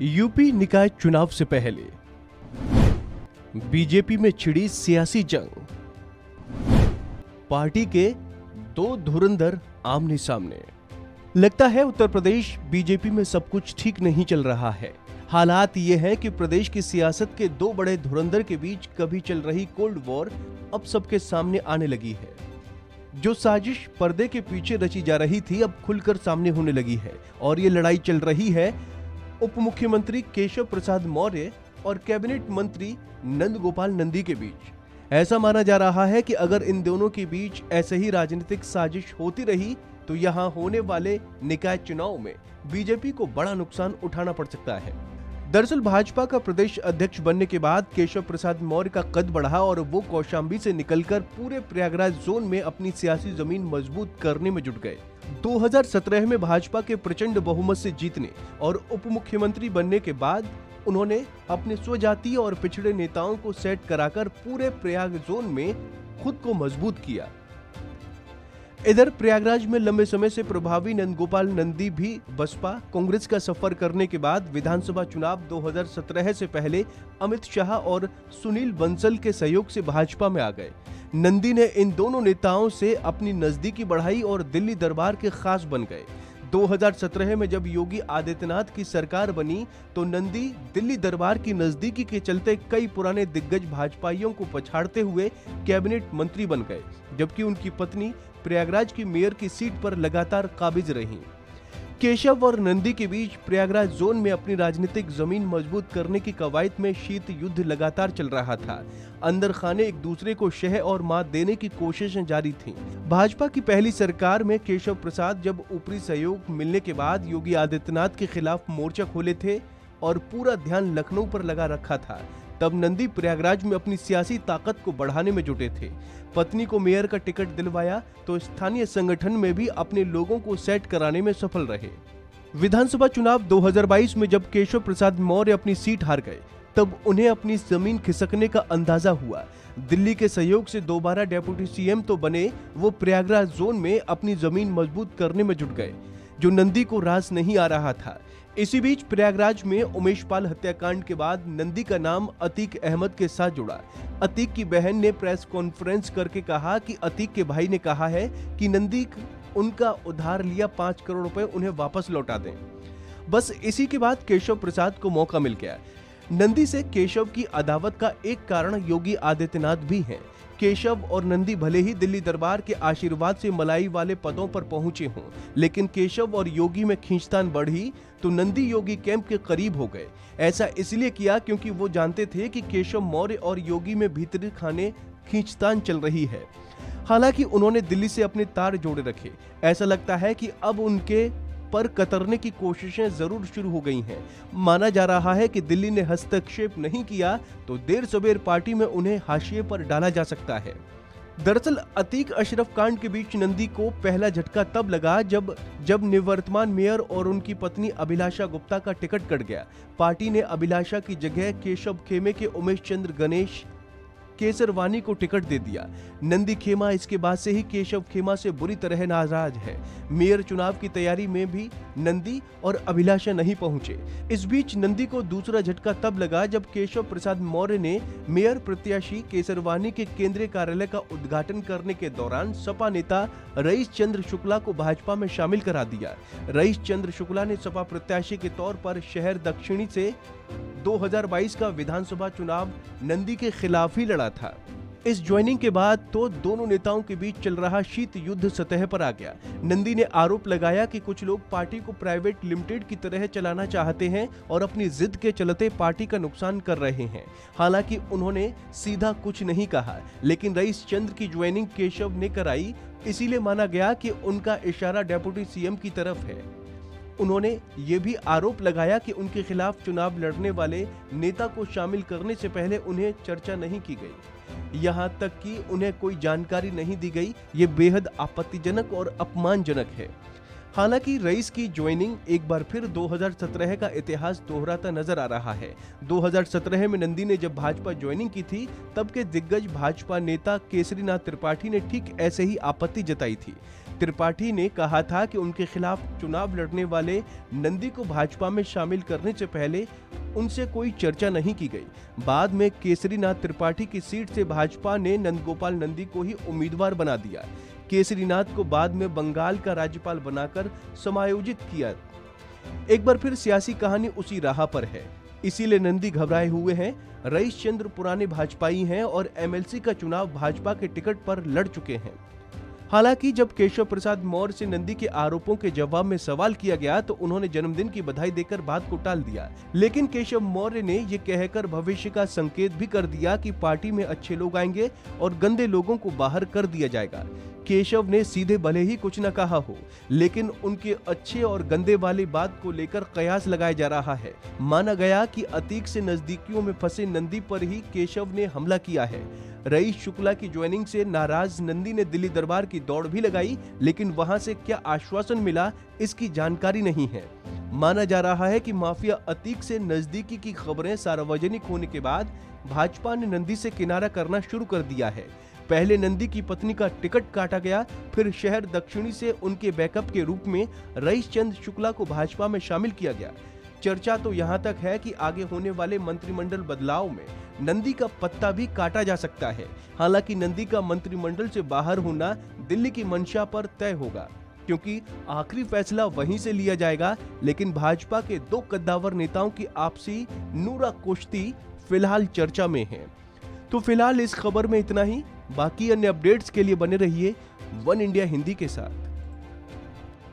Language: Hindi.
यूपी निकाय चुनाव से पहले बीजेपी में छिड़ी सियासी जंग, पार्टी के दो धुरंधर आमने सामने। लगता है उत्तर प्रदेश बीजेपी में सब कुछ ठीक नहीं चल रहा है। हालात ये है कि प्रदेश की सियासत के दो बड़े धुरंधर के बीच कभी चल रही कोल्ड वॉर अब सबके सामने आने लगी है। जो साजिश पर्दे के पीछे रची जा रही थी अब खुलकर सामने होने लगी है और ये लड़ाई चल रही है उप मुख्यमंत्री केशव प्रसाद मौर्य और कैबिनेट मंत्री नंदगोपाल नंदी के बीच। ऐसा माना जा रहा है कि अगर इन दोनों के बीच ऐसे ही राजनीतिक साजिश होती रही तो यहां होने वाले निकाय चुनाव में बीजेपी को बड़ा नुकसान उठाना पड़ सकता है। दरअसल भाजपा का प्रदेश अध्यक्ष बनने के बाद केशव प्रसाद मौर्य का कद बढ़ा और वो कौशाम्बी से निकलकर पूरे प्रयागराज जोन में अपनी सियासी जमीन मजबूत करने में जुट गए। 2017 में भाजपा के प्रचंड बहुमत से जीतने और उप मुख्यमंत्री बनने के बाद उन्होंने अपने स्वजातीय और पिछड़े नेताओं को सेट कराकर पूरे प्रयाग जोन में खुद को मजबूत किया। इधर प्रयागराज में लंबे समय से प्रभावी नंदगोपाल नंदी भी बसपा कांग्रेस का सफर करने के बाद विधानसभा चुनाव 2017 से पहले अमित शाह और सुनील बंसल के सहयोग से भाजपा में आ गए। नंदी ने इन दोनों नेताओं से अपनी नजदीकी बढ़ाई और दिल्ली दरबार के खास बन गए। 2017 में जब योगी आदित्यनाथ की सरकार बनी तो नंदी दिल्ली दरबार की नजदीकी के चलते कई पुराने दिग्गज भाजपाइयों को पछाड़ते हुए कैबिनेट मंत्री बन गए, जबकि उनकी पत्नी प्रयागराज की मेयर की सीट पर लगातार काबिज रहीं। केशव और नंदी के बीच प्रयागराज जोन में अपनी राजनीतिक जमीन मजबूत करने की कवायद में शीत युद्ध लगातार चल रहा था। अंदर खाने एक दूसरे को शह और मात देने की कोशिशें जारी थीं। भाजपा की पहली सरकार में केशव प्रसाद जब ऊपरी सहयोग मिलने के बाद योगी आदित्यनाथ के खिलाफ मोर्चा खोले थे और पूरा ध्यान लखनऊ पर लगा रखा था, तब नंदी प्रयागराज में अपनी सियासी ताकत को बढ़ाने में जुटे थे। पत्नी को मेयर का टिकट दिलवाया तो स्थानीय संगठन में भी अपने लोगों को सेट कराने में सफल रहे। विधानसभा चुनाव 2022 में जब केशव प्रसाद मौर्य अपनी सीट हार गए तब उन्हें अपनी जमीन खिसकने का अंदाजा हुआ। दिल्ली के सहयोग से दोबारा डेप्यूटी सीएम तो बने, वो प्रयागराज जोन में अपनी जमीन मजबूत करने में जुट गए, जो नंदी को रास नहीं आ रहा था। इसी बीच प्रयागराज में उमेश पाल हत्याकांड के बाद नंदी का नाम अतीक अहमद के साथ जुड़ा। अतीक की बहन ने प्रेस कॉन्फ्रेंस करके कहा कि अतीक के भाई ने कहा है कि नंदी उनका उधार लिया 5 करोड़ रुपए उन्हें वापस लौटा दें। बस इसी के बाद केशव प्रसाद को मौका मिल गया। नंदी से केशव की अदावत का एक कारण योगी आदित्यनाथ भी हैं। केशव और नंदी भले ही दिल्ली दरबार के आशीर्वाद से मलाई वाले पदों पर पहुंचे हों, लेकिन केशव और योगी में खींचतान बढ़ी तो नंदी योगी कैंप के करीब हो गए। ऐसा इसलिए किया क्योंकि वो जानते थे कि केशव मौर्य और योगी में भीतरी खाने खींचतान चल रही है। हालांकि उन्होंने दिल्ली से अपने तार जोड़े रखे। ऐसा लगता है कि अब उनके पर कतरने की कोशिशें जरूर शुरू हो गई हैं। माना जा रहा है कि दिल्ली ने हस्तक्षेप नहीं किया तो देर सवेर पार्टी में उन्हें हाशिए पर डाला जा सकता है। दरअसल अतीक अशरफ कांड के बीच नंदी को पहला झटका तब लगा जब निवर्तमान मेयर और उनकी पत्नी अभिलाषा गुप्ता का टिकट कट गया। पार्टी ने अभिलाषा की जगह केशव खेमे के उमेश चंद्र गणेश केसरवानी को टिकट दे दिया। नंदी खेमा इसके बाद से ही केशव खेमा से बुरी तरह नाराज है। मेयर चुनाव की तैयारी में भी नंदी और अभिलाषा नहीं पहुंचे। इस बीच नंदी को दूसरा झटका तब लगा जब केशव प्रसाद मौर्य ने मेयर प्रत्याशी केसरवानी के केंद्रीय कार्यालय का उद्घाटन करने के दौरान सपा नेता रईस चंद्र शुक्ला को भाजपा में शामिल करा दिया। रईस चंद्र शुक्ला ने सपा प्रत्याशी के तौर पर शहर दक्षिणी से 2022 का विधानसभा चुनाव नंदी के खिलाफ ही लड़ा था। इस ज्वाइनिंग के बाद तो दोनों नेताओं के बीच चल रहा शीत युद्ध सतह पर आ गया। नंदी ने आरोप लगाया कि कुछ लोग पार्टी को प्राइवेट लिमिटेड की तरह चलाना चाहते हैं और अपनी जिद के चलते पार्टी का नुकसान कर रहे हैं। हालांकि उन्होंने सीधा कुछ नहीं कहा, लेकिन रईस चंद्र की ज्वाइनिंग केशव ने कराई, इसीलिए माना गया कि उनका इशारा डेप्यूटी सीएम की तरफ है। उन्होंने ये भी आरोप लगाया कि उनके खिलाफ चुनाव लड़ने वाले नेता को शामिल करने से पहले उन्हें चर्चा नहीं की गई, यहाँ तक कि उन्हें कोई जानकारी नहीं दी गई। ये बेहद आपत्तिजनक और अपमानजनक है। हालांकि रईस की ज्वाइनिंग एक बार फिर 2017 का इतिहास दोहराता नजर आ रहा है। 2017 में नंदी ने जब भाजपा ज्वाइनिंग की थी, तब के दिग्गज भाजपा नेता केसरीनाथ त्रिपाठी ने ठीक ऐसे ही आपत्ति जताई थी। त्रिपाठी ने कहा था कि उनके खिलाफ चुनाव लड़ने वाले नंदी को भाजपा में शामिल करने से पहले उनसे कोई चर्चा नहीं की गई। बाद में केसरीनाथ त्रिपाठी की सीट से भाजपा ने नंदगोपाल नंदी को ही उम्मीदवार बना दिया। केसरीनाथ को बाद में बंगाल का राज्यपाल बनाकर समायोजित किया। एक बार फिर सियासी कहानी उसी राह पर है, इसीलिए नंदी घबराए हुए हैं। रईस चंद्र पुराने भाजपाई हैं और एमएलसी का चुनाव भाजपा के टिकट पर लड़ चुके हैं। हालांकि जब केशव प्रसाद मौर्य से नंदी के आरोपों के जवाब में सवाल किया गया तो उन्होंने जन्मदिन की बधाई देकर बात को टाल दिया, लेकिन केशव मौर्य ने ये कहकर भविष्य का संकेत भी कर दिया कि पार्टी में अच्छे लोग आएंगे और गंदे लोगों को बाहर कर दिया जाएगा। केशव ने सीधे भले ही कुछ न कहा हो, लेकिन उनके अच्छे और गंदे वाली बात को लेकर कयास लगाया जा रहा है। माना गया कि अतीक से नजदीकियों में फंसे नंदी पर ही केशव ने हमला किया है। रईस शुक्ला की ज्वाइनिंग से नाराज नंदी ने दिल्ली दरबार की दौड़ भी लगाई, लेकिन वहां से क्या आश्वासन मिला इसकी जानकारी नहीं है। माना जा रहा है कि माफिया अतीक से नजदीकी की खबरें सार्वजनिक होने के बाद भाजपा ने नंदी से किनारा करना शुरू कर दिया है। पहले नंदी की पत्नी का टिकट काटा गया, फिर शहर दक्षिणी से उनके बैकअप के रूप में रईस चंद्र शुक्ला को भाजपा में शामिल किया गया। चर्चा तो यहां तक है कि आगे होने वाले मंत्रिमंडल बदलाव में नंदी का पत्ता भी काटा जा सकता है। हालांकि नंदी का मंत्रिमंडल से बाहर होना दिल्ली की मंशा पर तय होगा, क्योंकि आखिरी फैसला वहीं से लिया जाएगा। लेकिन भाजपा के दो कद्दावर नेताओं की आपसी नूरा कुश्ती फिलहाल चर्चा में है। तो फिलहाल इस खबर में इतना ही। बाकी अन्य अपडेट्स के लिए बने रहिए वन इंडिया हिंदी के साथ।